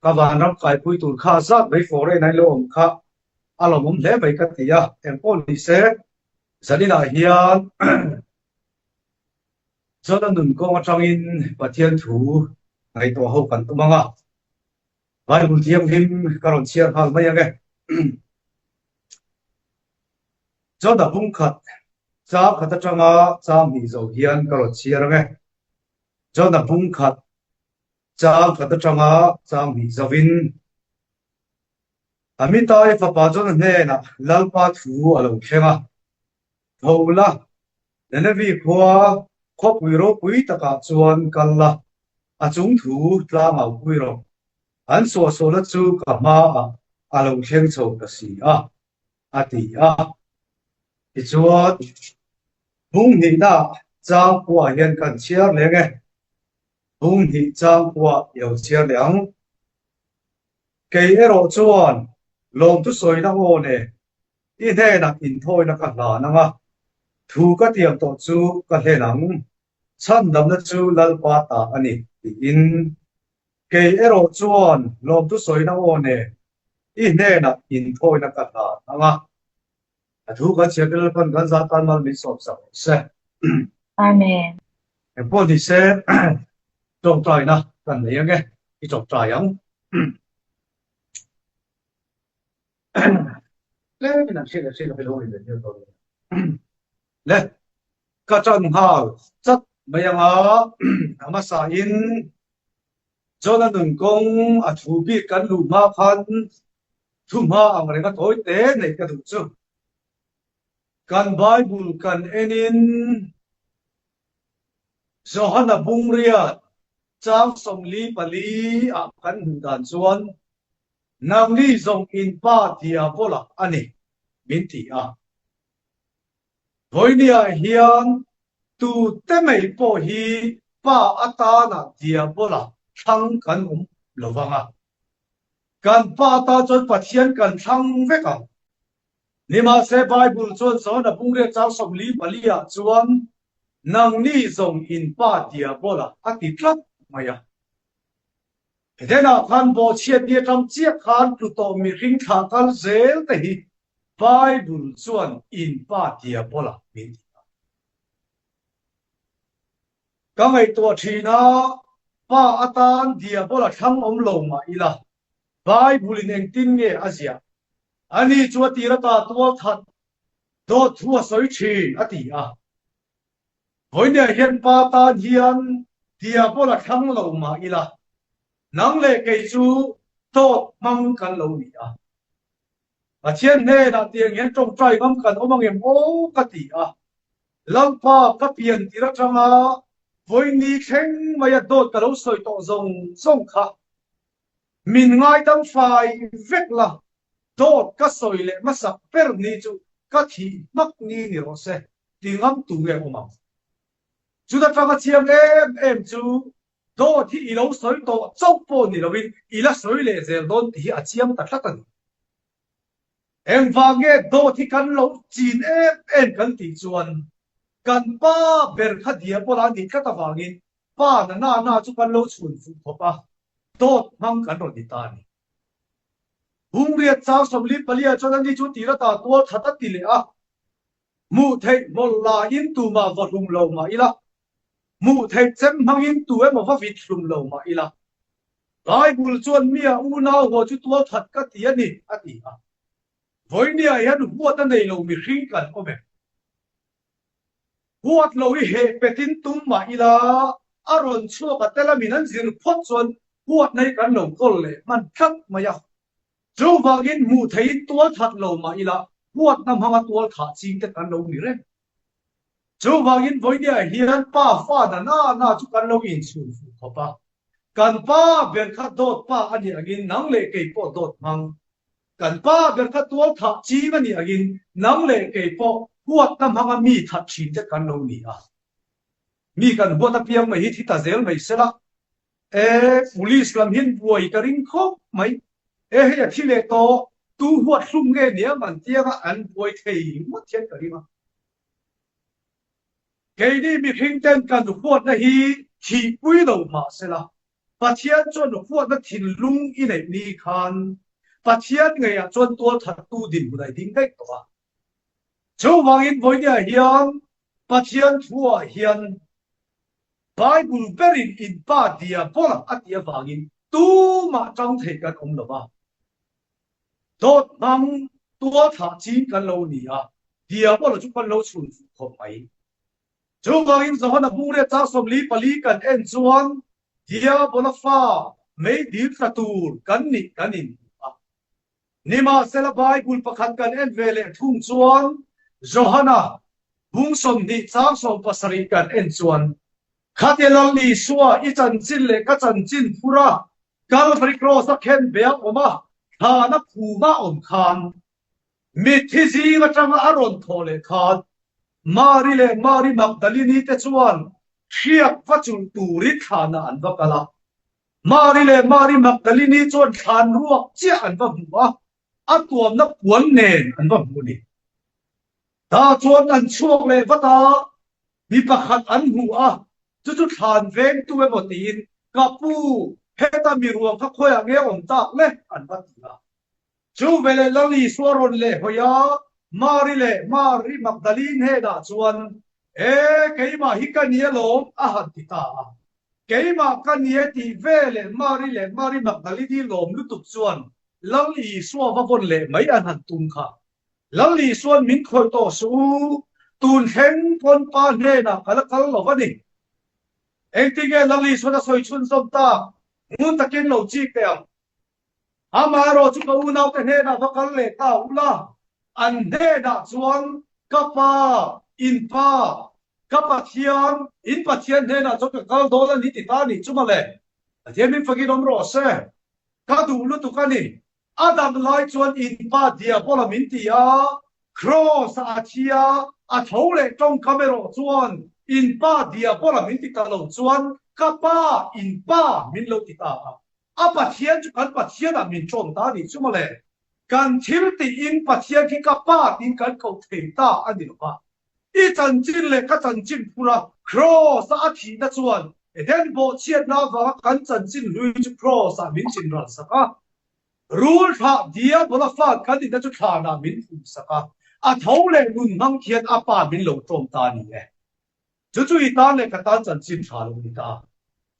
กะวานรับไก่ปุยตูนค่าซักไว้โฟเรในโลมค่ะอารมณ์แลไปกะติยะเอ็มโพลิเซสนิลาเฮียนจนนุนกงจังอินปะเทียนถูไงตัวเฮากันตุมังอ่ะไว้บุญเทียมหิมกะรอนเชียร์ฮัลมายังไงจนดาบุ้งขัดจ้าขัดจังอ่ะจ้ามีโซเฮียนกะรอนเชียร์ไงจนดาบุ้งขัดจ้าขัดจังอ่ะจ้ามีโซวินอามิตายฟ้าป่าจนเนี่ยนะลัลปาถูอารมณ์เข่งอ่ะเท่าละเดนวีขวาคบวิโรปุยตะกาจวนกันละอาจงถูตามเอาวิโรอันส่วนส่วนละจูกับมาอารมณ์เข่งโชกสีอ่ะอาทิอ่ะอีจวดบุ้งหิน่ะจ้างกัวเห็นกันเชียร์เลยไงบุ้งหิจ้างกัวเยาเชียร์เหลียงเกย์เอโรจวนลมทุสวยนักโอเนี่ยอีแน่นักอินโทยนักหลานังอ่ะถูกก็เตรียมตัวจูก็เห็นหนังฉันดำนักจูลัลปาตาอันนี้อินเกย์เอโรจวนลมทุสวยนักโอเนี่ยอีแน่นักอินโทยนักหลานังอ่ะถูกก็เชื่อกันกันซาตานมันมีสอบสอบเสอาเมนไอ้พวกที่เสจงใจนะกันไหนยังไงที่จงใจยังเล่ไม่น่าเชื่อไปลงเลยเดี๋ยวตัวนี้เล่ก็จังหาจัดไม่ยังอามาสาอินจนหนึ่งกงอาถูบีกันลูมาพันทุ่มมาอะไรก็ถอยเตะในกระดูกจู่กันไบเบิลกันเอ็นินจอหันบุงเรียจางสมลีปลีกันหุ่นดันส่วนนางนี้ทรงอินป้าเดียบละอันนี้มินตีวันนี้เฮียนตูเตไม่พอฮีป้าอัตานาเดียบละทั้งกันระวังกันป้าตาจนปัจเจียนกันทั้งเวกันนี่มาเสบายบุญจนสอนบุงเรียจางสมลีปลีจวนนางนี้ทรงอินป้าเดียบละอติตรักมาอย่าเดน่าขันโบเชียดีทำเจียขันตุโตมีริงทางกันเซลแต่ฮีไบเบิลส่วนอินป้าเดียบละมินก็ไอตัวทีน่ะป้าอาตานเดียบละทั้งลงมาอีละไบเบิลเองติงเงอาเซียอันนี้จวดตีระตาตัวทัดโดดทัวสวยชีอติวันนี้เห็นป้าตาเฮียนเดียบละทั้งลงมาอีละนังเล่เกจูโตมังกันโลมีอาเชียนเน่ดัดเตียงเห็นจงใจมังกันโอมังเอ็มโอกติลังป้าก็เปลี่ยนที่รัชงาวันนี้เข่งมายโดดกระโดดสวยโตทรงส่งค่ะมินง่ายตั้งไฟเวกละโดดก็สวยเลยมาสักเปิร์นี่จูก็ที่มักนี่นี่รสเซ่ที่งั้นตัวเองโอมังจูดัชงาเชียงเอ็มจูโดที่อีโลสวยโตเจ้าปนนี่เราวินอีละสวยเลยเซลโดนที่อาเชียงตัดละกันเอ็มฟังเงโดที่กันเราจีนเอ็มกันติจวนกันป้าเบอร์คดีพลานิกัตฟังอินป้าน่าจุกันเราชวนฟุบป้าโดมังกันรดิตานีหุงเรียดสาวสมลิปเลียจนนี้จุดตีระตาตัวทัดติเลยมูเทมลลาอินตูมาวัดหุงเรามาอีละมูเทเจมมังอินตัวมาว่าวิดลุมเรามาอีละไบเบิลจวนเมียอูน่าหัวจุดตัวทัดกัตีอันนี้อติวันนี้ยันหัวตั้งในเรามีริงกันโอเมหัวเราอีเหเป็ดินตุ้มมาอีละอารมณ์ชั่วกับแต่ละมินันสิรพจวนหัวในกันเราก็เลยมันคัดมาอย่างจูฟังอินมูเทตัวทัดเรามาอีละหัวน้ำหัวตัวทัดจริงแต่กันเรามีเรื่องจูฟังอินวันนี้เฮียนป้าฟ้าน่าจุกันเราอินสูฟุขป้ากันป้าเบิร์คัดโดดป้าอันนี้กินนังเล่เก็บปอดโดดมังกันป้าเบิร์คัดตัวทัดจีมันนี่กินนังเล่เก็บปอหัวน้ำหัวมีทัดจริงแต่กันเรานี่มีกันหัวตะเพียงไม่ฮิตที่ตาเซลไม่เสละpolice ลำหินบวยกระริงคบไหมอย่าที่เล็กโตตู้หัวซุ่มเงี้ยเนี่ยมันเจ้าอันบวยเทียมดเทียนกระริมาเกย์นี่มีทิ้งเต้นกันหัวนะฮีที่ปุ้ยเรามาเสละ ปัจเจียนจวนพวกนักถิ่นลุงอีไหนนี่คันปัจเจียนไงจวนตัวถัดตู้ดินบุได้ดิ้งได้ตัวเจ้าวางอินไว้เนี่ยเฮียนปัจเจียนทั่วเฮียนไบเบิลเบรินอินป้าเดียพอละอัดเดียวางอินตู้มาจังเทกันองละบ้าโดดนังตัวถัดจีกันเราเนี่ยเดียพอละจุกันเราชุนเข้าไปเจ้าวางอินสวรรค์บุเรจ้าสมลีปลีกันเอ็นจวนเดียบนฟ้าไม่ดีประตูกันนี่กันอินนี่มาเซลบายบุลประคันกันเอ็นเวเลทุ่งจวนโจฮานาบุงสมดีจ้าสมปัสริกันเอ็นจวนขัดเอลังลีสัวอีจันจินเล็กจันจินพูระกัลฟริกโรสักเห็นเบียออกมาฐานะภูมาอมคานมิทิซีมาจังอารอนโทเลคาดมาริมักดาลินีเตจวนเชียกวัจุลตูริฐานะอันบักละมาริมักดาลินีจวนฐานรวกเจ้าอันบักหัวอัตวมนักปวนเนนอันบักมุนีตาจวนอันช่วงเลวตามีประคันอันหัวจุดฐานเวงตัวบตีนกับปูเฮตามีรวงพักคอยเงี้ยอมตากเล่อันบักละจูเวเลลังลีสวรนเล่หอยามาริมักดาลินเฮดาจวนเกยมาฮิกันเนียลมอาหันติตาเกยมากันเนียตีเวเลมาริมักดาลิดีลมลุตุกจวนลังลีสวะวนเล่ไม่อันหันตุงค่ะลังลีสวนมินคอยต่อสู้ตูนเห็นพนปานเฮนะกัลหลอกนี่เองที่เกลังลีสวนสวยชุนสมตามุนตะกินเหลาจีเตียงอามาโรจุกอุนเอาแต่เฮนะพักเลตาอุลาอันเฮนะจวนกับปาอินปากับปัจเจียนอินปัจเจียนเฮนะจุกกัลโดนนิติตานี่จุมาเลยเทียนมินฟังกินอมโรเซ่กัดูลุตุกันนี่อาดัมไลจวนอินปาเดียบอลมินติอาครอสอาเชียอาโถเลจงคาเมโรจวนอินปาเดียบอลมินติตาโลจวนกับปาอินปามินโลติตาอาปัจเจียนจุกันปัจเจียนมินจงตานี่จุมาเลยกันทิลติอินปัจเจียนที่กับปาอินกันเขาเทตาอันนี้หรอปะอีจันจินเล็กกับจันจินพูระครอสอาทีนั่นจวนเดนโบเชียนนาว่ากันจันจินลุยจุครอสมินจินรัสกะรูลท่าเดียบลฟ้ากันที่นั่นจุฐานามินอุสกะอาเท่าเลนุนมังเขียนอาปามินโลตรมตานี่เอจู่ๆอีตาเลกตาจันจินชาลุนิตา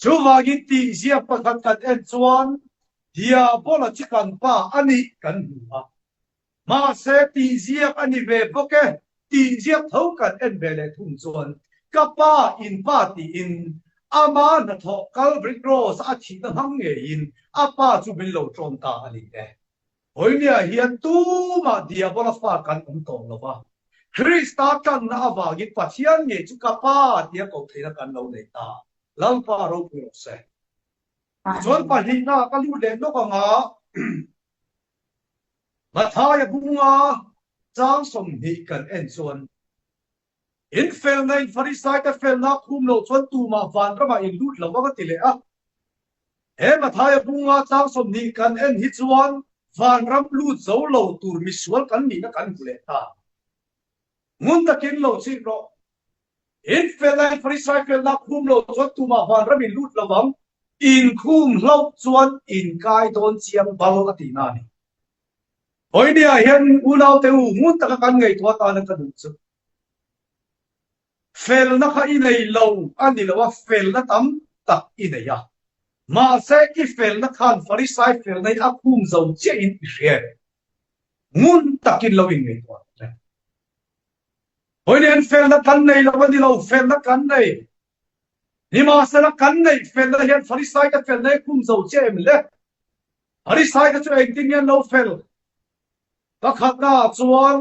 จู่ว่ากินตีเสียประคันกันเอ็นจวนเดียบลจิกันป้าอันนี้กันหัวมาเสตีเสียอันนี้เวบกตีเสียเท่ากันเอ็นเบเลทุ่งจวนกับป้าอินป้าตีอินอามาณทอกกัลบริกโรสอาทิตย์หังเงินอาป้าจูบินโลตรมตาอันนี้เอโอ้ยเนี่ยเฮียนตู้มาเดียบลฟ้ากันอุ้งตองละวะคริสต์กันน่าวากิปัจเจียนเนี่ยจุกับป้าเดียก็เทนกันเราในตาลังป้าเราเปลี่ยนเสียจนปัจจุบันก็รู้เด่นก็งามาทายบุงาจ้างสมนิกันเอ็นส่วนอินเฟลในฟาริสายแต่เฟลนักคุมโลชนตูมาฟันระมาอินลูดแล้วก็ติเลยอ่ะมาทายบุงาจ้างสมนิกันเอ็นฮิจวันฟันรับลูดโซโลตูมิสวลกันนี่นะกันกุเลตามุนตะกินโลชิโรอินเฟลในฟาริสายเฟลนักคุมโลชนตูมาฟันระมินลูดระวังอินคุมโลชวนอินกายโดนเชียงบาลกตินานี่โอ้ยเนี่ยเห็นอุณาเตอูมุนตะกันไงตัวตานักดุษเฟลนักอินไอโลอันนี้ละว่าเฟลนักตั้มตักอินไอยามาเสกเฟลนักขันฟาริสายเฟลในอัคุมเจ้าเจอินอิเชียมุนตะกินเราอินไงตัวโอ้ยเนี่ยเฟลนักกันไงละวันนี้เราเฟลนักกันไงนี่มาเสนักกันไงเฟลนักเห็นฟาริสายกับเฟลในคุมเจ้าเจมเลยฟาริสายกับเจ้าเองดิ้งยันเราเฟลก็ขัดหน้าจวน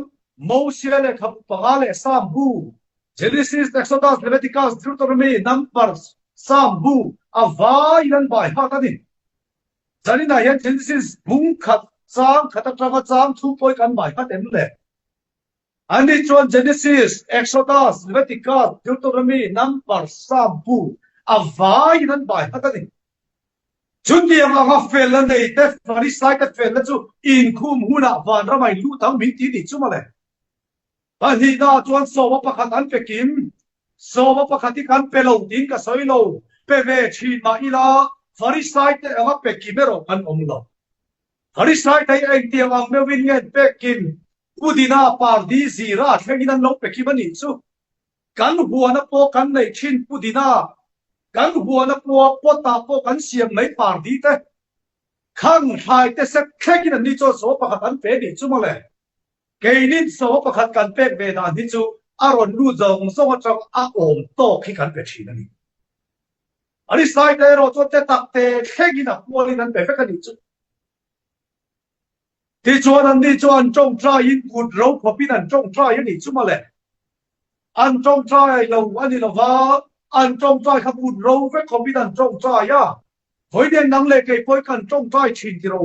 โมเสสเลยขับปะกาเลสามบู Genesis, Exodus, Leviticus, Deuteronomy, Numbers, Psalm, Bu, Avai nan bai ha tani. Zani na yan Genesis bung khat sang khatatrawa sang 2 point kan bai ha tem le. Ani chon Genesis, Exodus, Leviticus, Deuteronomy, Numbers, Psalm, Bu, Avai nan bai ha tani. Chun dia ma fel lan nei te farisai te fel la chu in khum huna van ra mai lu tang min ti ni chu ma le. Bani na chuan sowa pakhat an pekim sowa pakhati kan pelo din ka soilo peve chi ma ila farisai te anga pekimero kan omlo farisai dai ai tiang ang mewin ngen pekin pudina pardi zira thenginan lo pekimani chu kan huana po kan nei thin pudina kan huana po pota po kan siam nei pardi te khang thai te se khekin ni cho so pakatan pe ni chu male keinin so pakhat kan pek ve na ni chu aron lu zong so chang a om to khi kan pe thin ani ani sai te ro cho te tak te khegina poli nan pe ka ni chu ti chuan an ni chuan chong trai in gut ro phopin an chong trai ani chu male an chong trai lo ani lo wa an chong trai kha gut ro ve phopin an chong trai ya hoi den nang le ke poi kan chong trai thin ti ro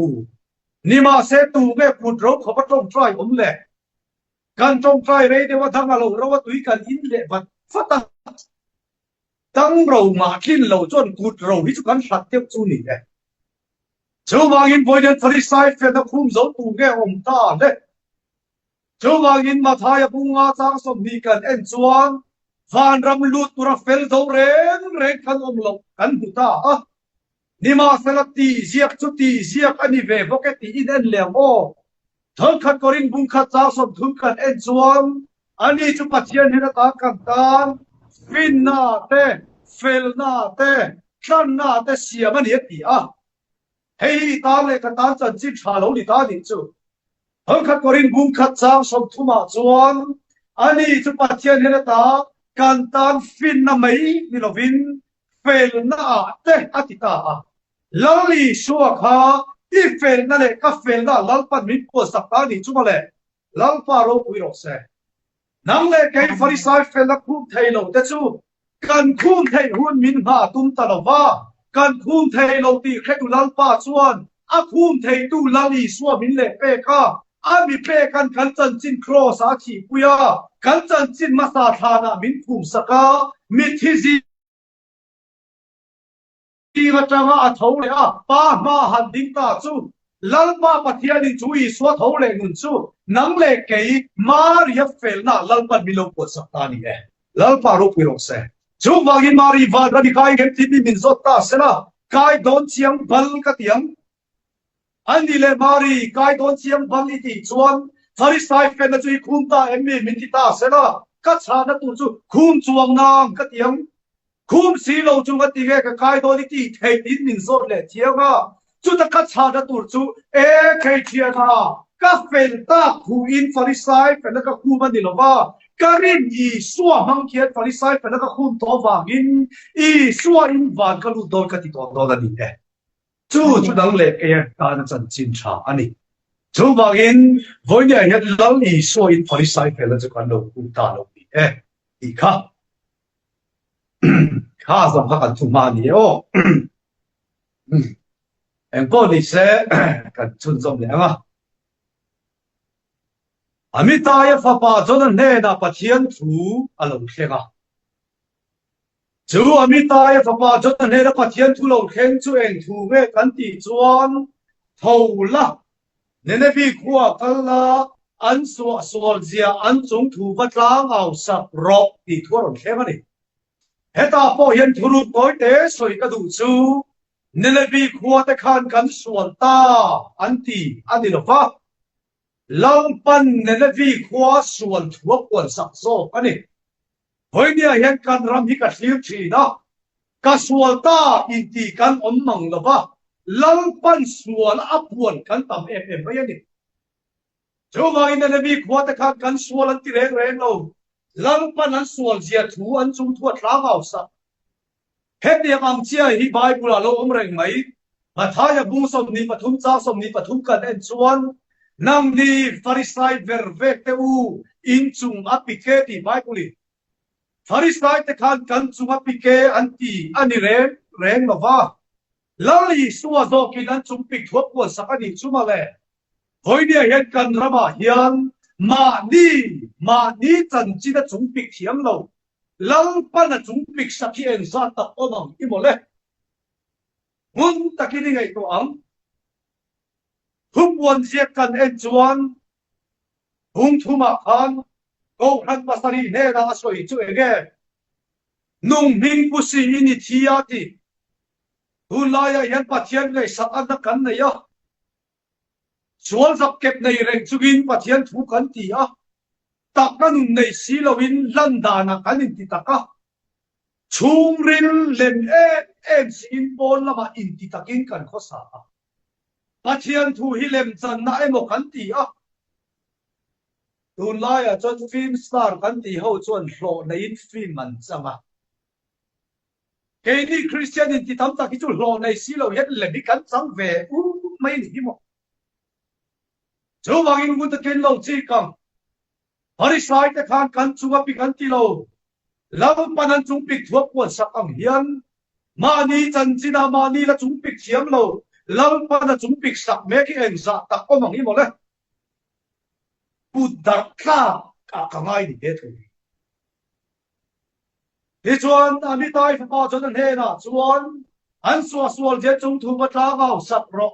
ni ma se tu ge gut ro kho pa chong trai om le kan chong trai re de wa thang lo ro wa tui kan in le wat fata tang ro ma kin lo chon gut ro hi chu kan sat teu chu ni le chu wang in poi den farisai fe na khum zo tu ge om ta le chu wang in ma thaya bunga chang som ni kan en chuan van ram lut tura fel do ren kan om lo kan bu ta a ni ma selati ziak chu ti ziak ani ve boketi in en lem o thon khat korin bung khat cha som thum kan en chuan ani chu pathian hena ta kan tan fin na te fel na te khan na te siam ani ti a hei ta le ka ta chan chi tha lo ni ta ni chu thon khat korin bung khat cha som thuma chuan ani chu pathian hena ta kan tan fin na mai ni lovin fel na te atita a lali shuwa kha i fel na le ka fel na lalpan min ko sakta ni chu male lalpa ro pui ro se nang le ke farisai fel na khum thai lo te chu kan khum thai hun min ha tum ta lo wa kan khum thai lo ti khetu lalpa chuan a khum thai tu lali swa min le pe ka a mi pe kan chan chin cross a thi puya kan chan chin ma sa thana min khum saka mi thi ji ti ga tanga a thau le a pa ma han ding ta chu lalpa pathiani chui swa thau le ngun chu nang le ke maria fel na lalpa milo ko sakta ni e lalpa ro pi ro se chu wangin mari va ra di kai gen ti min zot ta sela kai don chiang bal ka tiang ani le mari kai don chiang bal ni ti chuan farisai fe na chui khum ta emmi min ti ta sela ka cha na tu chu khum chuang nang ka tiang khum si lo chu nga ti ge ka kai do ni ti thei tin min zot le thianga chu ta ka cha da tur chu e khei thia tha ka fel ta khu in farisai fe na ka khu ma ni lo wa karin i suwa mang khiat farisai fe na ka khum to wangin i suwa in van ka lu dol ka ti to do da ni e chu dang le ke ka na chan chin tha ani chu wangin voi ne ya lal i suwa in farisai fe na chu kan lo ku ta lo ni e i kha Casa kan tu mani o en po ni se kan chun zom le ma amita ya fa pa zon ne na pathian thu alo khenga chu amita ya fa pa zon ne na pathian thu lo khen chu en thu ve kan ti chuan thola ne ne bi khuwa kala an so zia an chung thu va tlang au sa ro ti thu ron khenga ni heta po hian thurut poi te soi ka du chu nelebi khuwa te khan kan suan ta anti ani lo fa long pan nelebi khuwa suan thuak pon sak zo ani hoi nia hian kan ram hi ka thlir thi na ka sual ta inti kan om mang lo fa long pan suan apuan kan tam em mai ani chuma in nelebi khuwa te khan kan sual anti reng lo lang pan an sual zia thu an chung thu tlang au sa het dia ang chia hi bible lo om reng mai mathaya bung som ni pathum cha som ni pathum kan en chuan nang ni farisai ver ve te u in chung apike ti bible farisai te khan kan chung apike anti ani reng lo wa lali suwa zo kin an chung pik thuak ko sakani chuma le hoi dia hian kan rama hian ma ni chan chi da chung pik thiam lo lang pa na chung pik sakhi en sa ta omang i mole mun takini ngai to ang hum won je kan en chuan hum thuma khan ko han pasari ne na soi chu ege nung ming pu si ni thiati tu la ya yan pathian ngai sak an kan nei ya chual zak kep nei reng chugin pathian thu kan ti a tak kan nei si lowin landana kan in ti taka chung rin len em sin bol lama in ti takin kan khosa pathian thu hi lem chan na emo kan ti a tu la ya chon film star kan ti ho chon hlo nei film man changa cái đi Christian thì thấm ta cái chỗ lò này xí lầu hết là đi cắn trắng về mấy gì mà chỗ bằng in muốn cái lầu chỉ cần ở đây sai cái khăn cắn chung bị cắn tí lầu lâu pan chung bị thuốc quần sắc ông hiền mà ni chân chỉ là mà ni là chung bị chiếm lầu lâu pan chung bị sắc mấy cái anh sắc ta có bằng in một đấy bút đặt cả ngay đi hết rồiที่ชวนอันนี้ตายพอจนนั่นเฮนะชวนอันสวเจ็ดจงถูกมาตราเงาสับรอ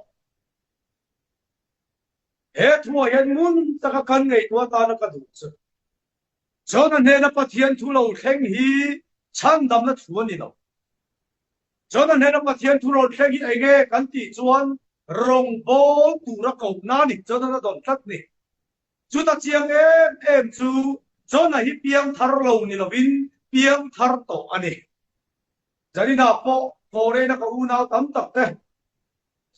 ทัวเห็นมุนตะกันไงตัวตานักดูดจนนั่นเฮนะปะเทียนทุเราแข่งฮีช่างดำนัดชวนนี่เราจนนั่นเฮนะปะเทียนทุเราแข่งฮีไอ้เงกันตีชวนรงโบตูระกบนานี่จนนั่นโดนทัดนี่จุดตะเจียงเอ็มจูจนนั่นฮิเปียงทารเรานี่เราวินเปียงทาร์โตอันนี้จะนี่นะพอเรนักอุณาตั้มตักเต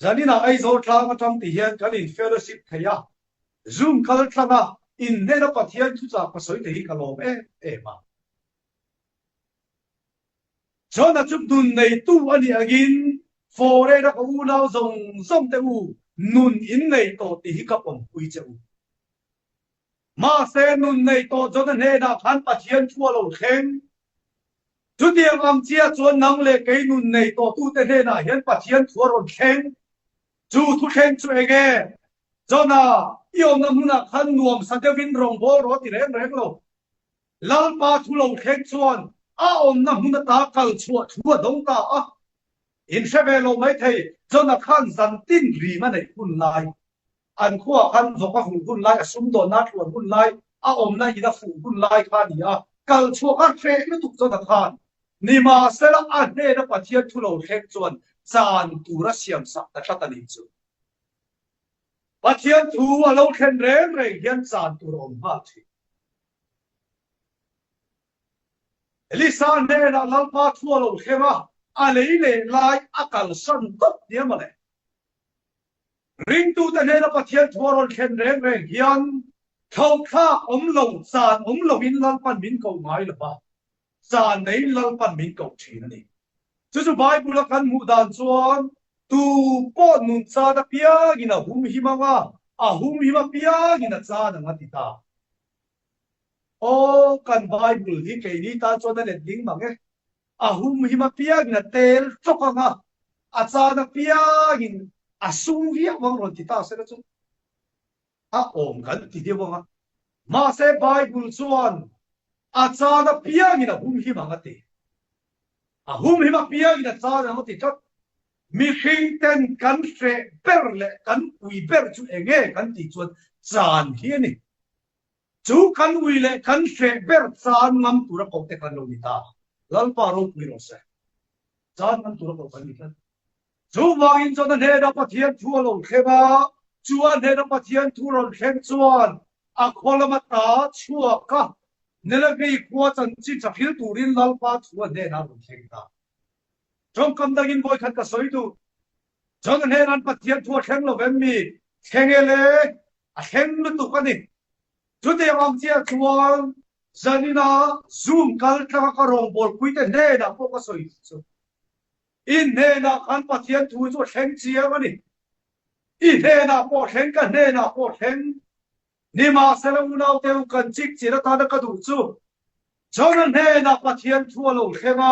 จะนี่นะไอโซทางมาทำที่เห็นกันอินเฟลชิพขยะซูมคัลทางอินเนรปัทเฮียนทุจาภาษาที่กันลมมาจนจุดดุนในตู้อันนี้กินพอเรนักอุณาส่งเตอูนุนอินในโตที่กับผมคุยเจ้ามาเซนุนในโตจนเนนาพันปะเทียนทั่วโลกเข่งจุดเดียวอังเจียจวนนังเลกนุนในโตตู้เตเนนาเห็นปะเทียนทั่วโลกเข่งจูทุเข่งช่วยเกจนยอมนำนักขันนวมสันเดวินรงโบรติเร่งโลลาปาทุโลกเข่งชวนอมนำนักตาคัลชัวทั่วดงตาอินเชเบโลไม่เทจนขันสันตินรีมันในคุณนายอันขั้วขันสกฝุ่นคุณไล่สุ่มโดนนัดหลวนคุณไล่อมนั่นยีดฝุ่นคุณไล่ข้านี่กัลชัวกันเฟไม่ถูกจนขันนี่มาเสละอันเน่นับปะเทียนทุโลเข่งจวนจานตูรัสเซียมสักแต่ชัดนิจูปะเทียนทัวเราเข่งเร่งเห็นจานตูรอมมาทีลิซานเน่นะลัลปาทัวเราเข่งอะไรเลยไล่อักลสันตบเนี่ยมาเลยริงตูแต่เนรปะเทียนทัวรอนเข็นเร่งยันเขาฆ่าลงสารลงมินลันปันมินเก่าไงหรือเปล่าสารในลันปันมินเก่าทีนั่นเองจู่ๆไบเบิลกันมุดานชวนตูป้อนนุนซาตะเปียกินะหุมหิมะว่าหุมหิมะเปียกินะซาดังติตากันไบเบิลที่เกนี่ตาชวนนั่นเองมั้งเอ้หุมหิมะเปียกินะเตลจกงะซาตะเปียกินasumia wang ron ti ta se la chu om kan ti de wang ma se bible chuan cha na pia ni na hum hi ma ngati hum hi ma pia ni na cha na ngati chat mi khing ten kan se perle kan ui ber chu enge kan ti chuan chan hi ni chu kan ui le kan se ber chan ngam tu ra ko te kan lo ni ta lal pa ro pi ro se chan ngam tu ra ko kan ni taจูวางอินจนเนรปะเทียนทั่วโลกเขมาจวนเนรปะเทียนทั่วโลกเข่งจวนควลมาตาชัวกะเนรกีขัวจันจิจะพิลตูรินลัลปาทั่วเนรโลกเข่งตาจงกำดังอินบอยขัดกระสอยดูจนเนรปะเทียนทั่วเข่งโลกเวมีเข่งเอเลเข่งลุตุกันนี่จุดเดียวอังเจียจวนจันนาซูมกัลทากระรองบอลคุยแต่เนรพวกกระสอยอินเนนาขันปะเทียนทูจวดเข่งเจียมันนี่อินเนนาปอเข่งกันเนนาปอเข่งนี่มาเสลอุนาวเตวกันจิกจีรตานกระดูจูจนเนนาปะเทียนทั่วโลกเข่ง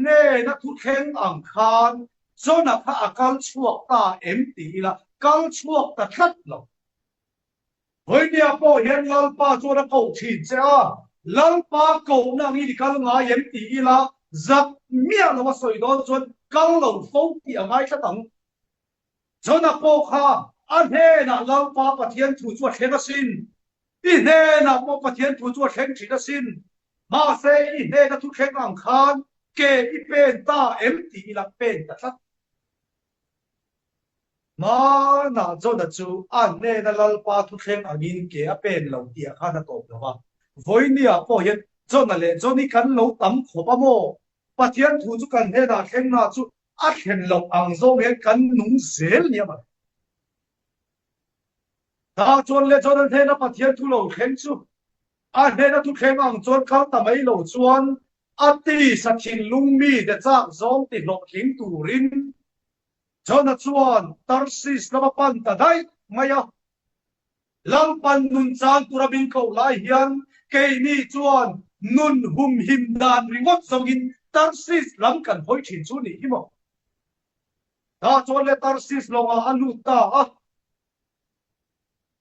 เนนาทุเข่งอังคารจนพระกัลชั่วตาตีละกัลชั่วตะทัดลงเฮ้ยเนี่ยปอเห็นลัลปาจวนเก่าถิ่นเจ้าลัลปาเก่านั่งนี่กัลงายตีละจับเมียเราสวยโดนจนกัลลงฟงที่อะไรก็ต้องจนพวกข้าอันเฮน่ะเราปาปะเทียนถูจวดเข่งสินอีเฮน่ะปาปะเทียนถูจวดเข่งฉีดสินมาเซอีเฮน่ะทุกเข่งอังคาร ke i pen ta empty ila pen ta thak ma na zo na chu an ne na lal pa thu thleng angin ke a pen lo tia kha na top lo wa voi ni a po hian zo na le zo ni kan lo tam kho pa mo pathian thu chu kan he na thleng na chu a thlen lo ang zo he kan nung zel ni ma ta chon le zo na the na pathian thu lo khen chu a ne na thu khen ang chon kha ta mai lo chuan ati sakhin lungmi de chak zong ti lok thing turin chona chuan tarsis na pan ta dai maya lampan nun chan turabin ko lai hian ke ni chuan nun hum him dan ringot songin tarsis lam kan hoi thin chu ni himo ta chuan le tarsis longa anu ta a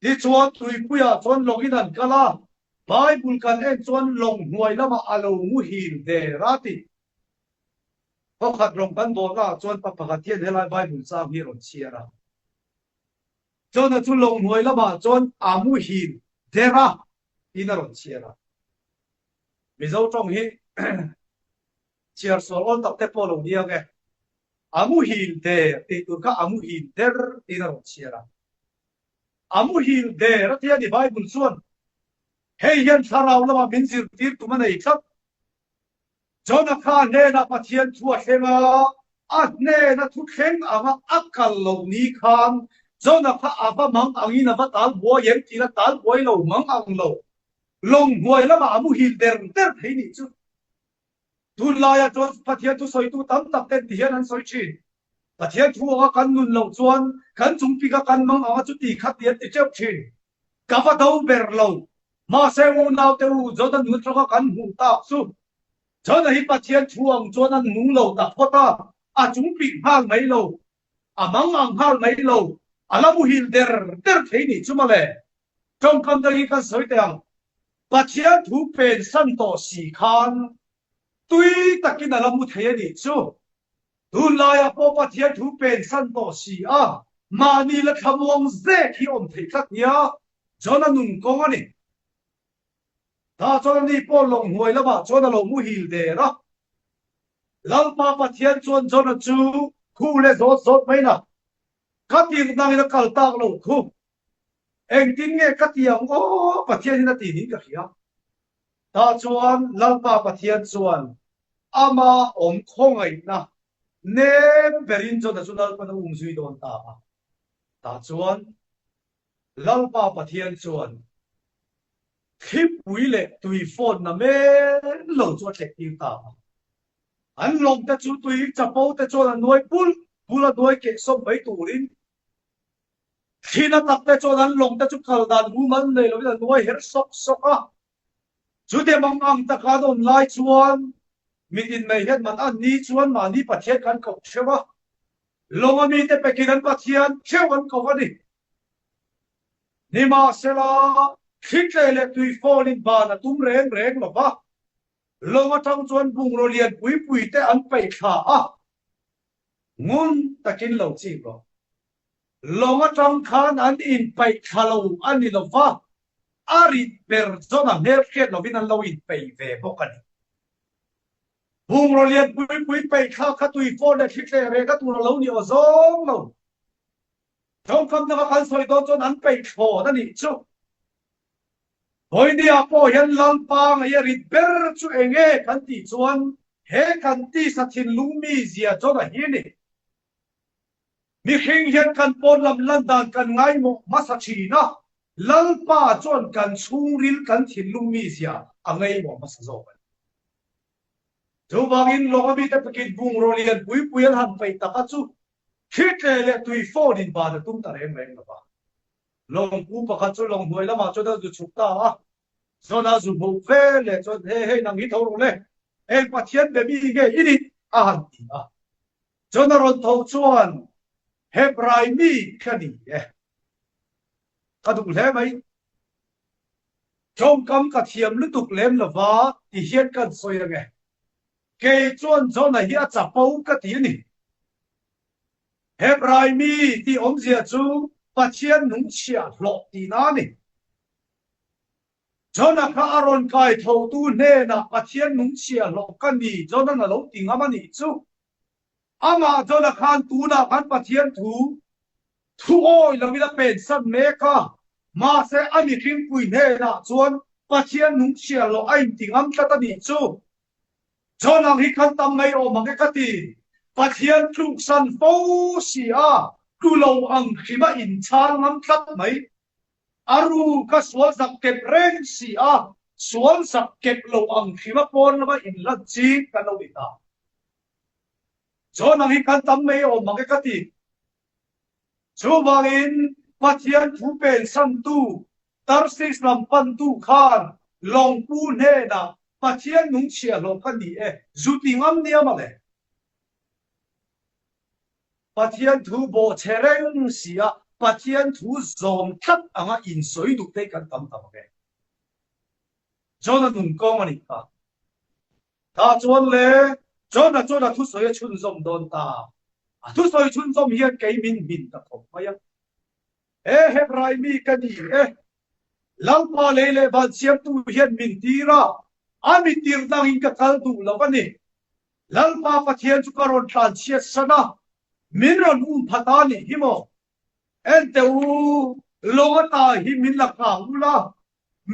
ti chuan tui puya chuan login an kala Bible kan en chuan long huai lama alo mu hin de rati ko khat long kan bo na chuan pa pakhat hian helai Bible sang hi ron chiara chuan a chu long huai lama chuan amu hin dera ina ron chiara mi zo tong hi chiar sol on tak te polo dia ge amu hin de ti tu ka amu hin der ina ron chiara amu hin de rati ani Bible chuan hey hian tharau lama min zir tir tu manei thak Jona kha ne na pathian thua hlenga a ne na thu thleng anga akal lo ni khan Jona kha ava mang angina va tal bo yen tila tal boi lo mang ang lo long boi lama amu hil der theini chu tu la ya to pathian tu soi tu tam tak ten hian an soi chin pathian thu a kan nun lo chuan kan chung pi ka kan mang anga chu ti khat tian ti chep chin ka va do ber lo ma se u naw te u jodan nu tro ka kan hu ta su Chona hi pathian chuang chuan an nu lo ta phota a chung pi hal mai lo a mang ang hal mai lo alamu hil der theini chumale trong kam da hi kan soi tang pathian thu pen san to si khan tui takin alamu thei ni chu tu la ya po pathian thu pen san to si a ma ni la thamong ze khi om thei thak nia chona nun kong ani ta chuan ni po long huai lama chuan a lo mu hil de ra lampa pathian chuan chona chu khu le zot mai na katir nang ina kal tak lo khu eng tin nge katiam o pathian ina ti ni ka khia ta chuan lampa pathian chuan ama om khongai na ne berin chona chunal pa na zui don ta chuan lampa pathian chuan khip wile tui phone na me lo chu tek ti ta an long ta chu tui chapo ta chu na noi pula noi ke som bai turin thina tak ta chu an long ta chu khal dan bu man nei lo na noi her sok a chu de mang ang ta ka don lai chuan min in mai het man an ni chuan ma ni pathian kan ko chewa longa mi te pekinan pathian chewan ko ani ni ma sela Khitlele tui falling ba na tum reng lo ba longa thang chuan bung ro lian pui te an pai kha a ngun takin lo chi lo longa thang khan an in pai kha lo ani lo va ari per zona mer khet lo bin an lo in pai ve bokani bung ro lian pui pai kha kha tui fall le khitle re ka tu lo ni o zong lo thong kam na kan soi do chon an pai kho na ni chu Hoi ni apo hian lampang ya rit ber chu enge kan ti chuan he kan ti sathin lungmi zia chona hi ni mi khing hian kan pon lam landan kan ngai mo masachi na lalpa chon kan chungril kan thin lungmi zia angai mo masazo chu bangin lokabi te pakit bung rolian puian han pai taka chu khitle tui phone in ba da tum ta reng ba long pu pakhat chu long hoi lama chu da chu chukta a zona zu bu fe le chu he nang hi thoro le en pathian be mi ge ini a han ti a zona ron tho chuan hebrai mi khani ka du le mai chom kam ka thiam lu tuk lem lova ti hian kan soi ra nge ke chuan zona hi a cha pau ka ti ni hebrai mi ti om zia chu pathian nung chia lo ti na ni Jona ka aron kai thau tu ne na pathian nung chia lo kan ni jona na lo ting amani chu ama jona khan tu na kan pathian thu oi lo mi la pen sam me ka ma se ani king pui ne na chuan pathian nung chia lo ai ting am ta ta ni chu jona hi kan tam mai o ma ka ti pathian tluk san fo sia ku lo ang khima in chang am tlat mai aru ka sual sak kep reng sia sual sak kep lo ang khima pon ma in la chi ka lo ita jona hi kan tam mai o ma ka ti chu wangin pathian thu pen san tu tarsis lam pan tu khan long pu ne na pathian nung chia lo kan ni zutingam nia ma le pathian thu bo chereng sia pathian thu zom that anga in soi du te kan tam tam ke jona nun kong ani ka ta chuan le jona thu soi chun zom don ta thu soi chun zom hian ke min ta thom maya hebrai mi kan ni lampa lele ban siam tu hian min tira ami tir dang in ka kal du lo kan ni lampa pathian chu karon tlan chiat sana minron phatani himo enteu longata hi min la ka ula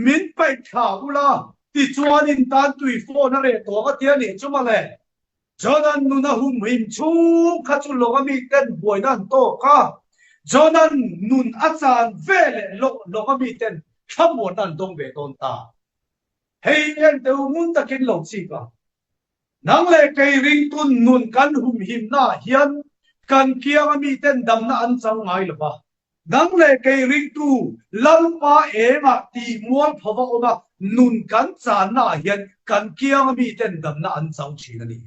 min pai tha ula ti chuan in tan tui fo na re to ka tia ni chuma le jonan nu na hum him chu kha chu longa mi ten boi nan to ka jonan nun achan vele longa mi ten khamo nan dong ve ton ta hei enteu mun ta kin lo chi ka nang le kai ring tun nun kan hum him na hian kan kia mi ten dam na an chang ngai lo ba nang le kai ring tu lalpa ma ti mual phawa oma nun kan chan na hian kan kia mi ten dam na an chang chi na ni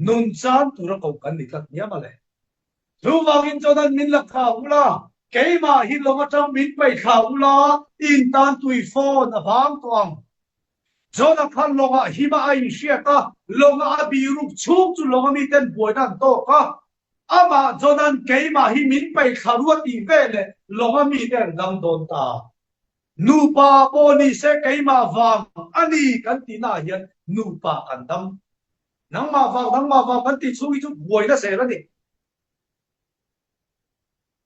nun chan tu ra ko kan ni kat nia ma le lu wangin chodan min la kha ula kai ma hi longa chang min pai kha ula in tan tui phone abang tong Jona khan longa hima ai shiata longa abirup chuk chu longa mi ten boidan to ka ama jonan keima hi min pai kharua ti vele longa mi ten dam don ta nu pa poni se keima wang ani kan ti na hian nu pa kan dam nang ma wang kan ti chui chu boina se la ni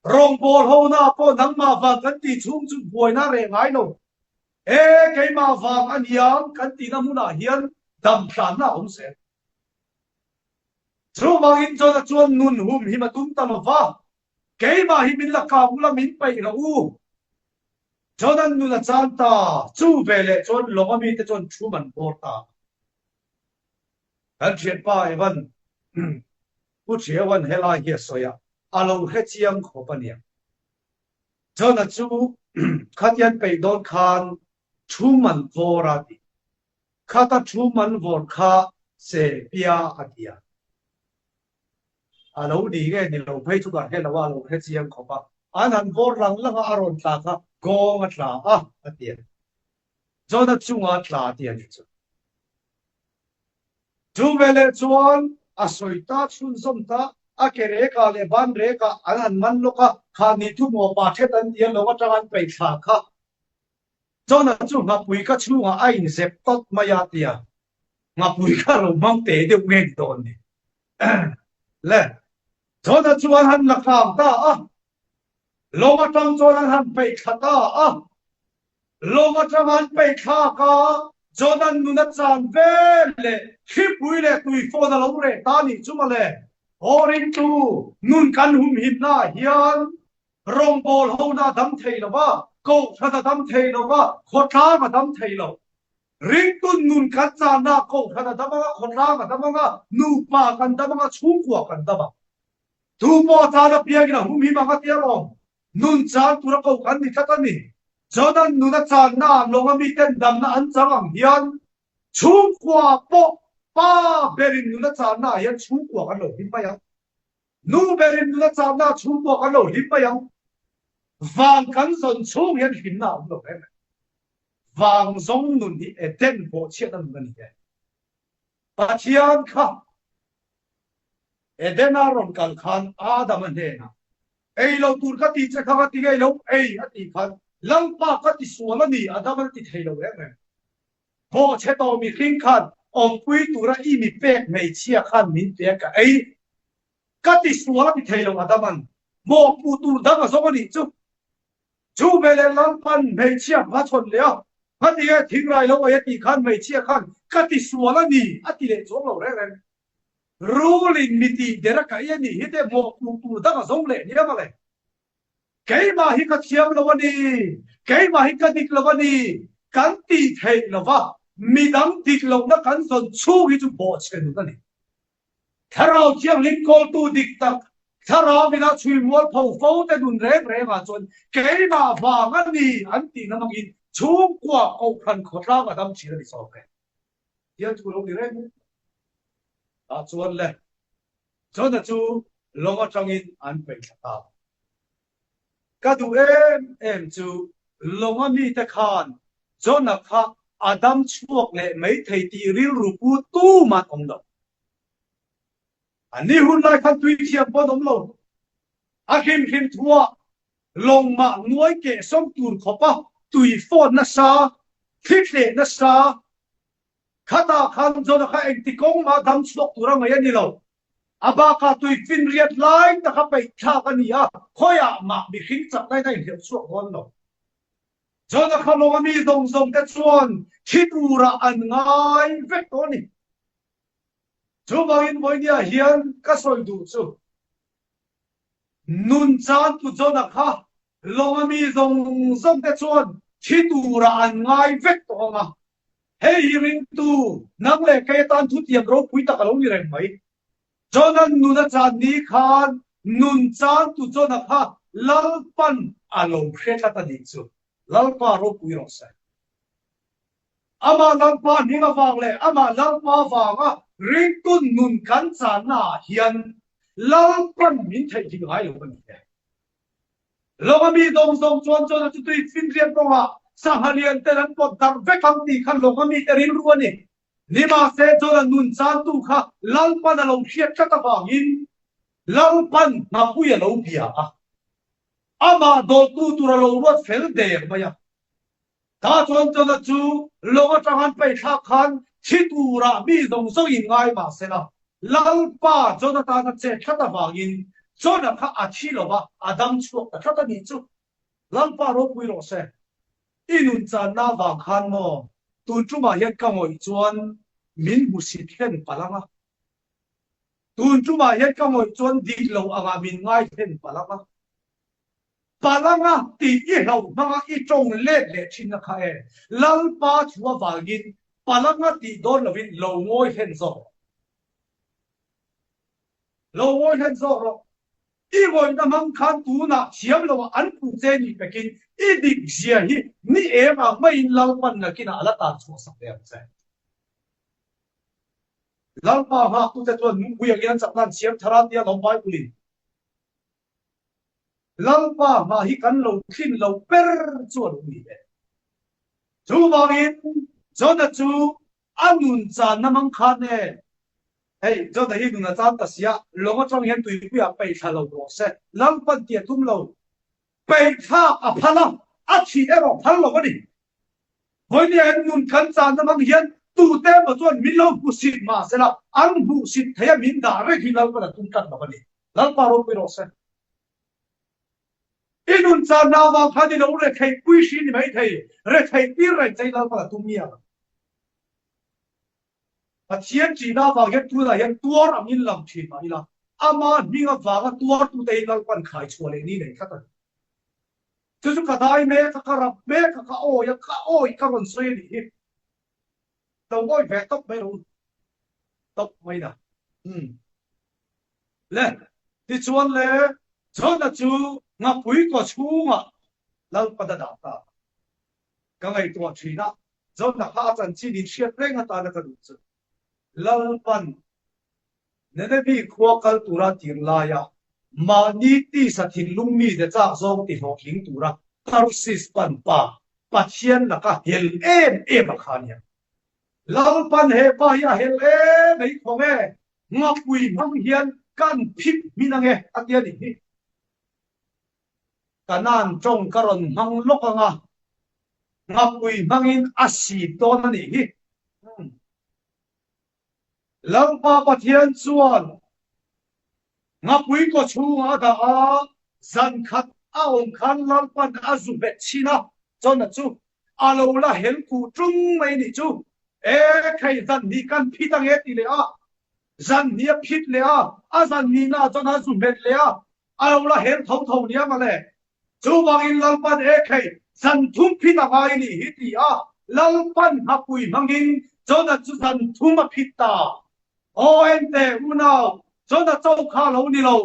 rong bol ho na po nang ma wang kan ti chung chu boina re ngai no cái mà vàng anh yang kan ti na muna hian dam tlan na om se chu mangin cho na chuan nun hum hi ma tum tam wa cái mà hi min la ka ula min pai ra u cho nan nu na chan ta chu vele chon longa mi te chon chu man por ta kan thiet pa evan pu chia wan hela hi soya alo he chiam kho pania cho na chu khatian pe don khan Chuman vorati kata chuman vorkha se pia atia alo di ge ni lo phei chu ga he lawa lo he chiam khopa anan vor lang la aron ta kha gong atla atia jona chunga tla tia ni chu chu vele chuan asoita chun somta akere ka le ban re ka anan man lo ka kha ni thu mo pa the tan dia lo ka tangan pe kha kha Jona chu nga pui ka chu nga ai ni zep tot maya tia nga pui ka ro mang te de ngen ton ni le jona chu han la kham ta lo ma tang jona han pe khata lo ma tang han pe kha ka jona nu na chan ve le khi pui le tui fo na lo re ta ni chu ma le orin tu nun kan hum him na hian rong bol ho na dam thei lo ba ko thada dam thei lo ba khotha ma dam thei lo ring tun nun kan cha na ko thada dam ma khotha ma dam ma nu pa kan dam ma chung kwa kan dam tu po ta na pia gi na hum hi ma ka tia lo nun cha tu ra ko kan ni ka ta ni jodan nu na cha na lo ma mi ten dam na an chang ang hian chung kwa po pa berin nu na cha na hian chung kwa kan lo hin pa ya nu berin nu na cha na chung kwa kan lo hin pa ya vàng kan zon chung hian hin na lo em vàng zong nun ni eten bo chiat an man ni pathian kha edena ron kal khan adam ne na ei lo tur ka ti che kha ti ei lo ei ati khan ลังปากติสวลนี่อาดามันติเทโลเองพอเชตอมีคิงคันอมปุยตุระอีมีเป็กไม่เชียคันมินเปียกไอ้กัติสวลติเทโลอาดามันโมปูตูดังสมนี่จูเบลลังปันไม่เชียมาชนเลยฮันนี่ทิ้งไรแล้วไอ้ตีคันไม่เชียคันกัติสวลนี่อติเลจงเราเรื่องรูลินมิติเดรักไอ้นี่ฮิตโมปูตูดังสมเลยนี่มาเลยแกมาฮิกัดเชียมลวันนี้แกมาฮิกัดดิกลวันนี้กันตีเทลวะมีดังดิกลงนักกันสนชูฮิจุบอเชนุกันนี่ถ้าเราเชียงลิงโกตูดิกตักถ้าเราไม่ได้ช่วยมัวเผาฟ้าแต่ดุนเร่มาจนแกมาฟังอันนี้อันตีน้ำมันกินชูกว่าเอาคันขดร่างกับดำเชียร์ดิสอบกันเดี๋ยวชูลงดีเร่จวนเลยจนจูลงมาจังอินอันเป็นตาก็ดูจูลงมามีแต่ขานจนนักข่าอาดัมช่วงเลยไม่ไทยตีริรูปูตู้มาตรงนั้นอันนี้หุ่นไล่ขันตุยเทียบปนลงอาคิมทัวลงมาหน่วยเกศสมตูนขบตุยฟอนนัสซาทิพเลนัสซาข้าตาขันจนนักข่าเองติกงมาดัมช่วงตัวเราไงนี่เราอาบากาตุยฟินเรียดไลน์ตะขับไปท่ากันนี่คอยมาบิขิงจับได้เหี่ยวช่วงวันเราจนนักข่าลงมีตรงแต่ส่วนคิดดูระอันง่ายเวกตัวนี้จูบางอินวันนี้เฮียนก็สวยดูจูนุนจานตุจนักข่าลงมีตรงแต่ส่วนคิดดูระอันง่ายเวกตัวมาเฮ้ยริงตูนักเล่แค่ตันทุติยมรบคุยตะกันลงมีแรงไหมจนั้นนุนจานนี้ขานนุนจานตุจนักข่าลัลปันอารมณ์เพื่อตัดดิจูลัลปารบคุยรอเสอามาลัลปานี่มาฟังเลยอามาลัลปาฟังริงตุนนุนกันจานาเฮียนลัลปันมินไทยที่ง่ายอยู่คนนี้เราก็มีตรงจวนจนจุดที่ฟินเรียนตรงว่าสหเรียนแต่ละปดดังเวกังตีขันเราก็มีแต่ริรู้ว่านี่นี่มาเสจนนุนจานตุค่ะลัลปันเราเชียร์ชัตฟังอินลัลปันมาคุยเราเบียอามาโดตูตุระเรารวดเฟลเดย์มาอย่างถ้าจนจูลงจังหันไปทักขันชิตูระมีตรงส่งง่ายมาเสนะลัลปาจนตาเจชัตฟังอินจนข้าอาชีโลวะอาดัมช่วงแต่ถ้านี่จูลัลปารบคุยรอเสอินุนจานาวังขันโมตุนจุมาเห็นกังวลจวนมินบุสิเห็นปะละมะตุนจุมาเห็นกังวลจวนดีโลอางามินง่ายเห็นปะละมะปะละมะตีอีเรามังอีจงเล็ดเล็ดชินนะค่ะลัลปาชัววากินปะละมะตีโดนวินโลงอยเห็นโซโลงอยเห็นโซหรออีวันนั้นมังคันตูน่ะเชียมเราอันกูเจนี่ไปกินอีดิเชียฮีนี่มาไม่ลัลปันนักกินอะไรตาชัวสักเดียวเจลัลปาหากตัวตัวนุ่งกุยกินสักนั้นเชียมทารันเดียลงไปกุลินลัลปามาฮิกันเราขึ้นเราเปิร์จวนมีเองจูบารินจนจูอันนุนจานน้ำมังคันเนี่ยเฮ้ยจนได้ดูนะจานตัสยาลงมาจังเห็นตัวอยู่ไปทะเลาะกันเสร็จลัลปันเดียทุ่มเราไปท่าอภัลล์อาชีเอรอพัลล์วันนี้วันนี้เห็นนุนขันจานน้ำมังเห็นตูเต้มาจนมิลล์บุษิตมาเสร็จแล้วอันบุษิตเฮียมินดาเรื่องที่ลัลปันตุ้มกันมาวันนี้ลัลปารบไปรอเสร็จอินุนจานนาวังขันนี่เราเรียกให้กุยชินไม่ไทยเรียกให้ตีเรื่องใจลัลปันตุ้มเมียเชียนจีน่าฟังเห็นตัวอะไรเห็นตัวเรามินลำชีมาอีละอามามีกับฟังตัวตัวเองลัลปันขายชัวเลยนี่เลยครับจู่ๆก็ได้เมฆก็รับเมฆก็โอ้ยก็โอ้ยก็มันสวยดีแต่ว่าแฝงตบไม่รู้ตบไม่ได้เลยที่ชวนเลยชวนจู่งับปุ๋ยก็ชูงลัลปันด่าตาก็ไงตัวชีน่ะจนนักอาจารย์จีนเชื่อเร่งตาในกระดูกลัลปันเนี่ยพี่ขวากลตุระตีลายามานีที่สัตย์ลุงมีเดจ้าทรงที่หอกลิงตุระทารุสิสปันป่าปัจเจียนนักเฮลเอ็มขานยาลัลปันเฮปายาเฮลไม่ของงับปุยมังเฮียนกันพิบมีนังอันเดียนี่ kanan trong karon mang lokanga ngapui mangin asi tonani hi langpa pathian chuan ngapui ko chunga da a zan khat a ong khan lalpan azu bet china chona chu alola hel ku tung mai ni chu e khai zan ni kan phitang e ti le a zan ni phit le a zan ni na chona zu bet le a alola hel thau thau ni ma le chu wangin lalpan e khai zan thum phitang ai ni hi ti a lalpan hapui mangin chona chu zan thum a phita o ente unao chona chau kha lo ni lo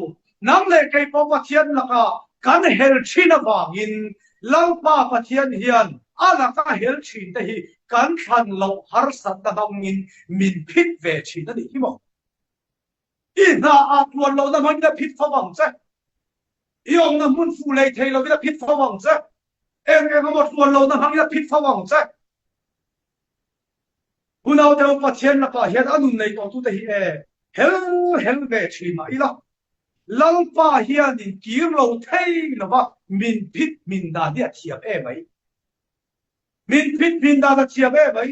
nang le kai po pathian laka kan hel thina wangin lalpa pathian hian ala ka hel thin te hi kan than lo har sat ta dongin min phit ve thin ani hi mo ina a tuan lo na man da phit phawang che iong na mun fu le thei lo da phit phawang che em mo tuan lo na man da phit phawang che unau te pathian laka hian anun nei to tu te hi e hel ve thin ma ila lalpa hian in kim lo thei lo ba min phit min da dia thiap e mai min phit min da thiap e mai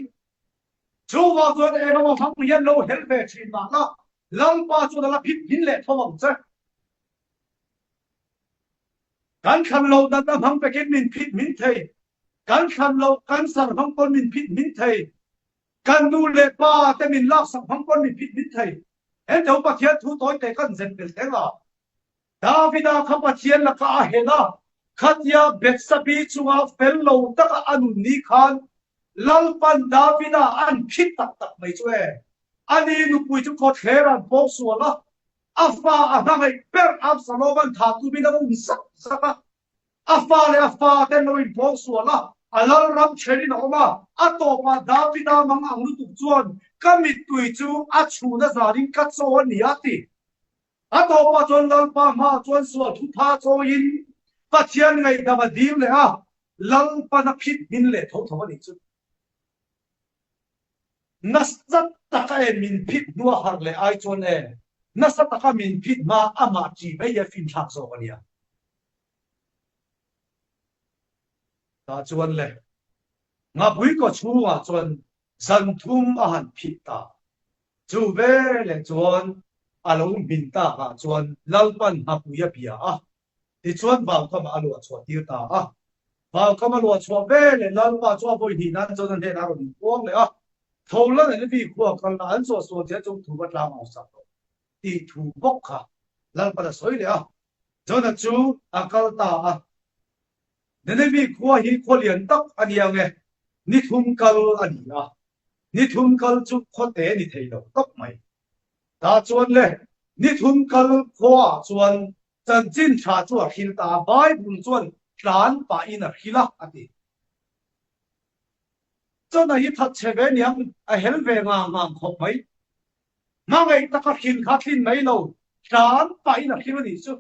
chu wa zo e ma phang hian lo hel ve thin ma la lalpa chu da la phit hin le thawang che kan khan lo da da phang pe ken min phit min thei kan khan lo kan sar phang kon min phit min thei kan du le pa te min lak sang phang kon min phit min thei en jo pathian thu toy te kan zen pel te la Davida kha pathian la ka hena khatya betsabi chunga fello taka anu ni khan lalpan Davida an phit tak tak mai chue ani nu pui chu ko theran pok suala afa ahangai per absaloman tha tu bi na un sak saka afa le afa ten no in pok suala alal ram cheri na oma atopa Davida mang ang lu tu chuan kamit tui chu a chuna zarin ka cho ni ati atopa chon lalpa ma chon sual thu pha cho in pathian ngai da ba dim le a lalpa na phit min le tho tho ni chu nasat taka e min phit nuwa har le ai chon e nasat taka min phit ma ama chi be ya fin thak so ania ta chuan le nga bui ko chuwa chuan san thum a han phit ta chu ve le chuan along binta ka chuan lalpan hapuya pia a ti chuan baw kama alwa chwa tir ta a baw kama alwa chwa ve le lalpa chwa boi hi nan chuan he na ro ni pong le a tholan ne bi khuwa kan la an so so je chung thu bat la ma sa ti thu bok kha lalpa da soi le a chona chu akal ta a ne bi khuwa hi kholian tak ania nge ni thum kal ani a ni thum kal chu khote ni theilo tak mai ta chuan le ni thum kal khwa chuan chan chin tha chu hil ta bible chuan tlan pa in a hila ati chona hi that cheve niam a hel ve nga ngam khop mai ma ngai ta ka hin kha thin mai lo tlan pa in a hil ni chu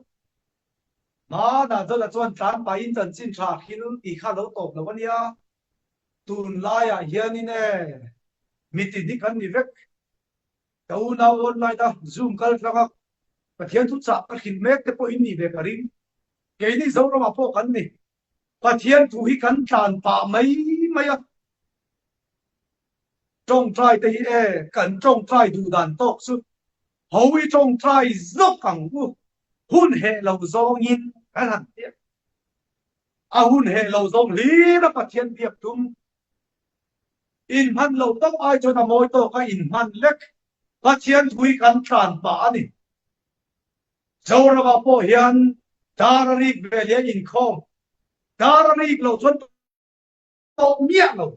ma da chona chuan tlan pa in chan chin tha hil ti kha lo tok lo ania tun la ya hian ne miti ni kan ni vek kau na won lai da zoom kal flaka pathian thu cha ka hin mek te po in ni ve karin ke ni zo ro ma po kan ni pathian thu hi kan tlan pa mai mai a trong trai te hi e kan trong trai du dan tok su hoi trong trai zok kang u hun he lo zong in kan han ti a hun he lo zong li na pathian biak tum in han lo tok ai cho na moi to ka in han lek pathian thui kan tlan pa ani zawra po hian dararik velia in khom dararik lo chon to mia lo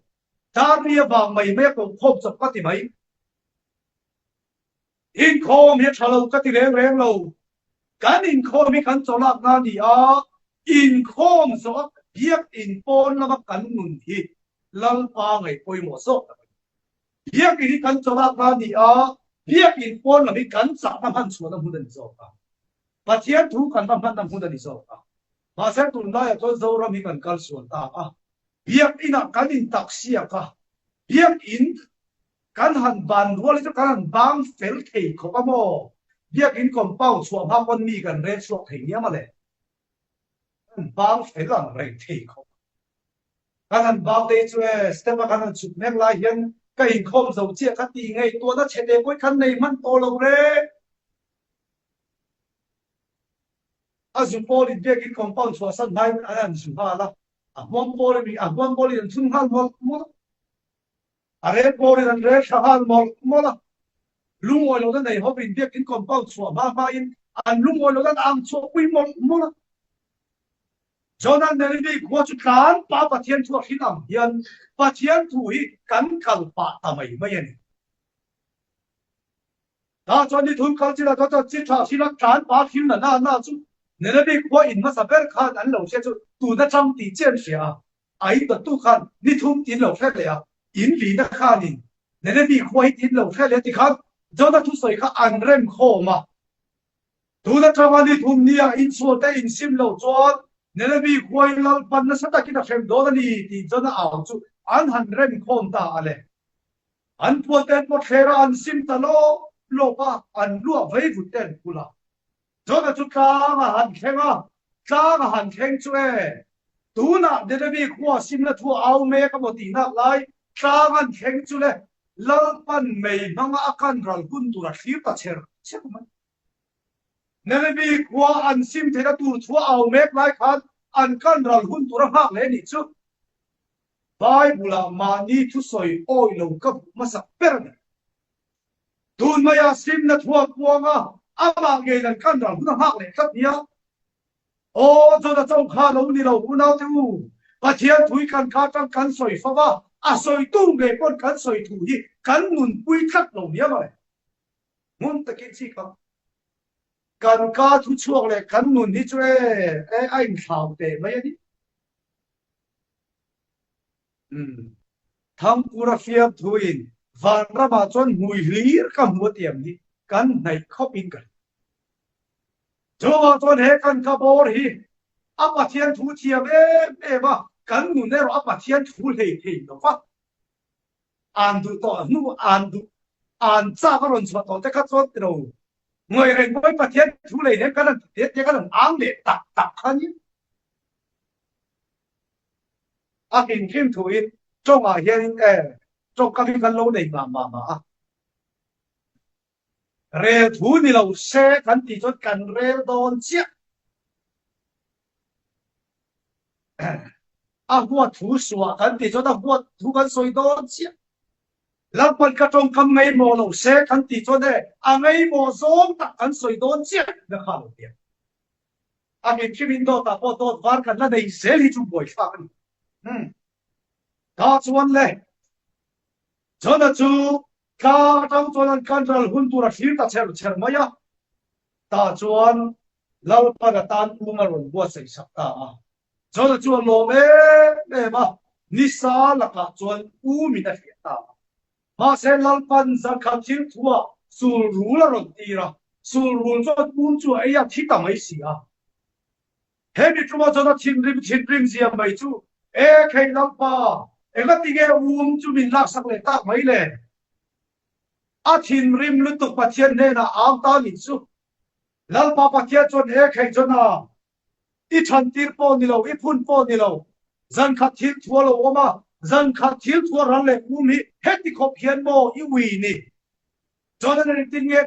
daria bang mai me ko khom chap ka ti mai in khom he thalo ka ti reng reng lo kan in khom mi kan cholak na ni a in khom so biak in pon na kan nun hi lang pa ngai poi mo so biak in kan cholak na ni a biak in pon la mi kan sa na han chu na hu den so ka pathian thu kan na han na hu den so ka ma sa tun da ya to zo ra mi kan kal suan ta a biak ina kan in taksia ka biak in kan han ban wal chu kan bang fel thei kho ka mo biak in kom pau chuam ha kon mi kan re chuak thei nia ma le bang felang rei thei kho kanan bang de chue stema kanan chup mek lai hian ka in khom zo chia ka ti ngai to na chede koi khan nei man to lo re azu poli de ki compound so san mai an su ha la a mom poli an sun hal mo are poli an re hal mo la lungoi lo nei ho bin de ki compound so ma in an lungoi lo ang so pui mo la Jonan neribi kwa chu kan pa pathian chu hinam hian pathian thu hi kan kal pa tamai mai ani ta choni thun khal chila ta chi tha sila kan pa hin na chu neribi kwa in ma saber khan an lo se chu tu da cham ti chen sia ai da tu khan ni thum tin lo thlet le ya in li na khanin neribi kwa hi tin lo thlet le ti khan jona thu soi kha an rem kho ma tu da chawani thum nia in so te in sim lo chon Nelabi kwai lal pan na sata kita khem do ni ti jona aw chu an han rem khom ta ale an poten pot khera an sim ta lo pa an lu vai vuten kula jona chu ka han khenga han kheng chu e tu na nelabi kwa sim na thu aw me ka mo ti na lai han kheng chu le lal pan mei manga akan ral kun tu ra khir ta cher man Nelabi kwa an sim thera tur chua aw mek lai khan an kan ral hun tur ha le ni chu Bible ma ni thu soi oi lo ka masak per tun maya sim na thua kwanga ama nge dan kan ral hun ha le ka nia o zo da chong kha lo ni lo unau tu pathian thui kan kha tang kan soi fa wa a soi tu nge kon kan soi thu hi kan mun pui thak lo nia ma mun ta ki chi ka kan ka thu chuak le kan nun ni chue ai thau te mai ani tham pura fiat thuin van ra ma chon mui hlir ka mu tiam ni kan nai khopin kan jo wa chon he kan ka bor hi apa thian thu thiam e ba kan nun ne ro apa thian thu le the no fa an du to nu an cha ka ron chwa to te ka chot ro người rèn với phát triển thú lệ đến cái lần tiết cái lần áng để tập hơn nhé hình kim thú in trong mà hiện trong các cái lâu này mà rèn thú thì lâu xe cần thì cho cần rèn đòn chiếc hoa thú sủa cần thì cho ta hoa thú cần soi đòn chiếc Lăng phần cả trong cầm ngay mồ lầu xe khăn tỷ cho đây ngay mồ giống ta khăn soi đón chiếc được khá lộn tiền ngay khi mình đo ta có đo ván khăn là đầy dễ li chung bồi phá ta chuan lệ cho nên chú cả trong cho nên căn ra hun tu ra phim ta chèr mấy á ta chuan lâu ta đã tan u mà rồi bua sấy sắp ta cho nên chuan lô mê mà nisa là cả chuan u mình đã phiền ta ma se lalpan zan khan thil thua sul rula ron tira sul rul cho bun chu ai ya thi ta mai si a he mi tuma cho na thin rim zia mai chu e khai lalpa e ga ti ge chu min lak sak le ta mai le a thin rim lu tu pathian ne na am ta ni chu lalpa pathian chon e khai chona I than tir po ni lo I phun po ni lo zan khat thil thua lo ma dân khát thiếu thua rắn lệ mi hết thì khop hiền mò ý ủy nè cho nên tin nghe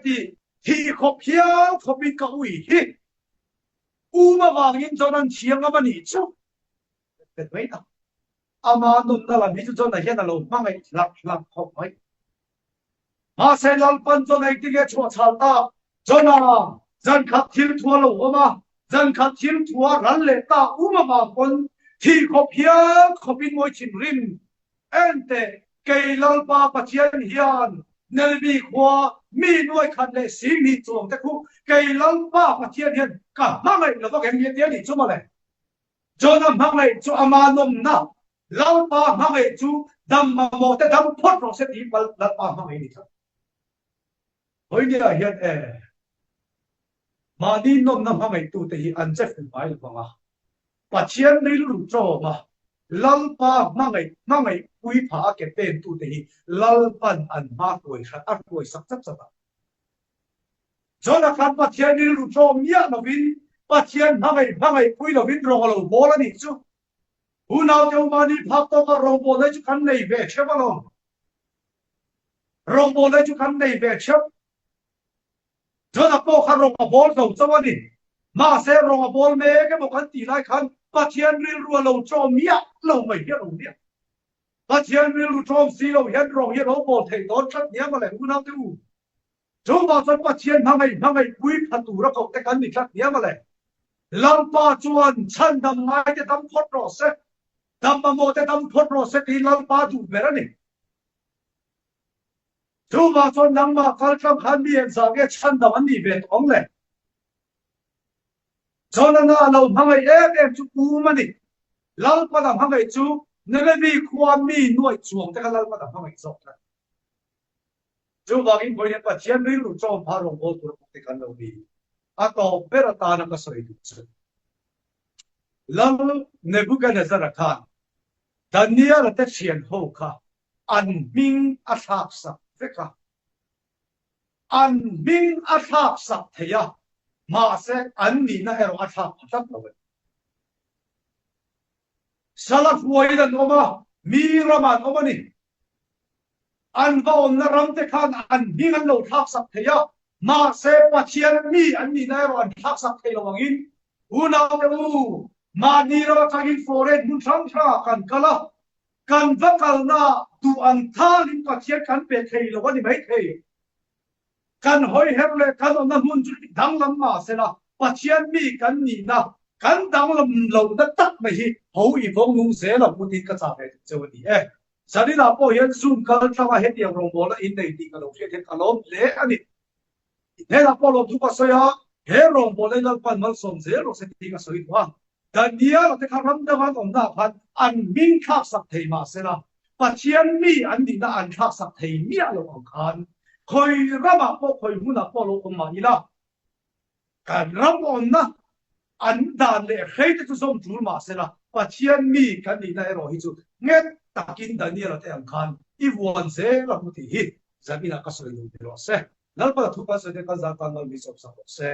thì khop hiền khop bị cả ủy hi mà vàng in cho nên chiang mà nỉ chứ được mấy đâu mà nôn ta làm ví dụ cho này hiện là lồn mang ngày làm khop mấy mà sẽ làm phân cho này tin nghe chua chal ta cho nên dân khát thiếu thua lo mà dân khát thiếu thua rắn lệ ta mà vàng con thì khop hiền khop bị môi chìm rim ente cây lalpa pathian hian nelbi khwa mi nuôi khan le si mi chuang te khu cây lalpa pathian hian ka mangai lo ka mi te ni chuma le jona mangai chu amanom na lalpa mangai chu dam ma mo te dam phot ro se ti lalpa mangai ni tha hoi ni hian ma ni nom na mangai tu te hi an che fu bai lo nga pathian ni lu tro ma lalpa mangai pui pha ke pen tu te hi lalpan an ma koi khat ar koi sak chap chapa jona khan pathian ni lu tro mia no vin pathian hangai pui lo win rong lo bola ni chu hunau teu mani phak to ka rong bola chu kan nei ve chebalo rong bola chu kan nei ve chep jona po kha rong bol do chawani ma se rong bol me ke bo kan ti lai khan pathian ril ru lo cho mia lo mai ya lo nia pathian ril ru cho si lo yan rong ya lo bo thei don chat nia ma le hunau teu chu ba san pathian hangai pui phatu ra ko te kan ni chat nia ma le lampa chuan chan dam mai te dam phot ro se dam ma mo te dam phot ro se ti lampa ju berani chu ba chuan nang ma kal kam khan mi en sa ge chan dam an ni ve ong le chona na lo hangai em chu pu ma ni lampa dam hangai chu ne le bi khwa mi noi chuang te ka lampa dam hangai sok ta chu ba in boy ne pa chian ri lu chom pha rong bol tu te kan lo bi ato perata na ka soi du chu lam Nebuchadnezzar khan Daniel te chian ho kha an ming athak sa veka an ming athak sa theya ma se an ni na ero athak athak lo salaf waidan oma mi raman oma ni an va on na ram te khan an ming an lo thak sa theya ma se pathian mi an ni na ero an thak sa thelo wangin una u ma ni ro thagin foreign mun tham tha kan kala kan vakal na tu an thalin pathian kan pe thei lo wani mai thei kan hoi herle kan on na mun chu dang lam ma se na pathian mi kan ni na kan dang lam lo da tak mai hi ho i phong ngung se la mun ti ka cha he chawani sari la po hian zoom kal thawa he tiang rong bola in nei ti ka lo the kalom le ani he la po lo tu pa so ya he rong bola la pan mal som ze lo se ti ka so i wa Daniel te kharam da wan om da phan an ming khak sak thei ma se na pathian mi an ni na an khak sak thei mi lo ang khan khoi rama po khoi mu na po lo om ma ila kan ram on na an dan le khei te som tur ma se na pathian mi kan ni na ro hi chu nget takin Daniel te ang khan I won se la mu ti hi zabina ka so lo se nal pa thu pa se te ka za kan mi sob sa se